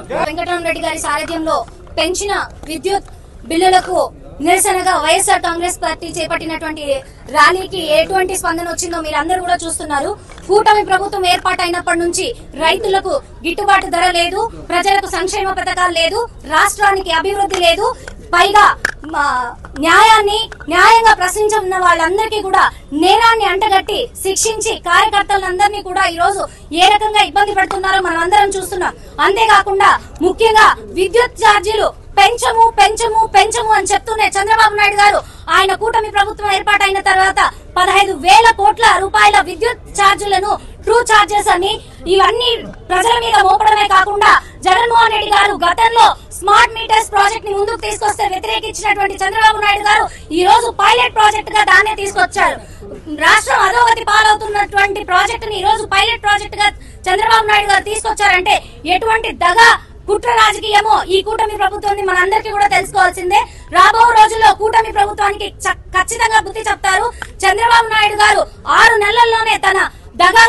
వెంకటరామరెడ్డి గారి సారథ్యంలో పెంచిన విద్యుత్ బిల్లులకు నిరసనగా వైఎస్ఆర్ కాంగ్రెస్ పార్టీ చేపట్టినటువంటి ర్యాలీకి ఎటువంటి స్పందన వచ్చిందో మీరందరూ కూడా చూస్తున్నారు. కూటమి ప్రభుత్వం ఏర్పాటైనప్పటి నుంచి రైతులకు గిట్టుబాటు ధర లేదు, ప్రజలకు సంక్షేమ పథకాలు లేదు, రాష్ట్రానికి అభివృద్ధి లేదు. పైగా న్యాయంగా ప్రశ్నించిన వాళ్ళందరికీ కూడా నేరాన్ని అంటగట్టి శిక్షించి కార్యకర్తలందరినీ కూడా ఈ రోజు ఏ రకంగా ఇబ్బంది పెడుతున్నారో మనం అందరం చూస్తున్నాం. అంతేకాకుండా ముఖ్యంగా విద్యుత్ ఛార్జీలు పెంచము పెంచము పెంచము అని చెప్తూనే చంద్రబాబు నాయుడు గారు ఆయన కూటమి ప్రభుత్వం ఏర్పాటైన తర్వాత 15,000 కోట్ల రూపాయల విద్యుత్ ఛార్జీలను ట్రూ ఛార్జెస్ అని ఇవన్నీ ప్రజల మీద మోపడమే కాకుండా జగన్మోహన్ రెడ్డి గారు గతంలో స్మార్ట్ మీటర్స్ ప్రాజెక్ట్ ని ముందుకు తీసుకొస్తే వ్యతిరేకించినటువంటి చంద్రబాబు నాయుడు గారు ఈ రోజు పైలట్ ప్రాజెక్ట్ గా దాన్నే తీసుకొచ్చారు. రాష్ట్రం అధోగతి పాలవుతున్నటువంటి ప్రాజెక్ట్ ని ఈ రోజు పైలట్ ప్రాజెక్ట్ గా చంద్రబాబు నాయుడు గారు తీసుకొచ్చారంటే ఎటువంటి దగా కుట్ర రాజకీయమో ఈ కూటమి ప్రభుత్వాన్ని మనందరికీ కూడా తెలుసుకోవాల్సిందే. రాబో రోజుల్లో కూటమి ప్రభుత్వానికి ఖచ్చితంగా బుద్ధి చెప్తారు. చంద్రబాబు నాయుడు గారు 6 నెలల్లోనే తన దగా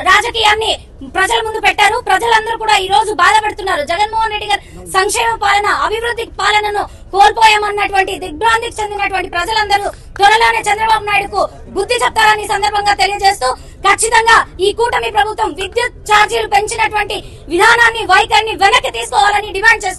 రాజకీయాన్ని ప్రజల ముందు పెట్టారు. ప్రజలందరూ కూడా ఈ రోజు బాధపడుతున్నారు. జగన్మోహన్ రెడ్డి గారు సంక్షేమ పాలన, అభివృద్ధి పాలనను కోల్పోయామన్నటువంటి దిగ్భ్రాంతికి చెందినటువంటి ప్రజలందరూ త్వరలోనే చంద్రబాబు నాయుడుకు బుద్ధి చెప్తారని సందర్భంగా తెలియజేస్తూ ఖచ్చితంగా ఈ కూటమి ప్రభుత్వం విద్యుత్ ఛార్జీలు పెంచినటువంటి విధానాన్ని, వైఖరిని వెనక్కి తీసుకోవాలని డిమాండ్ చేస్తున్నారు.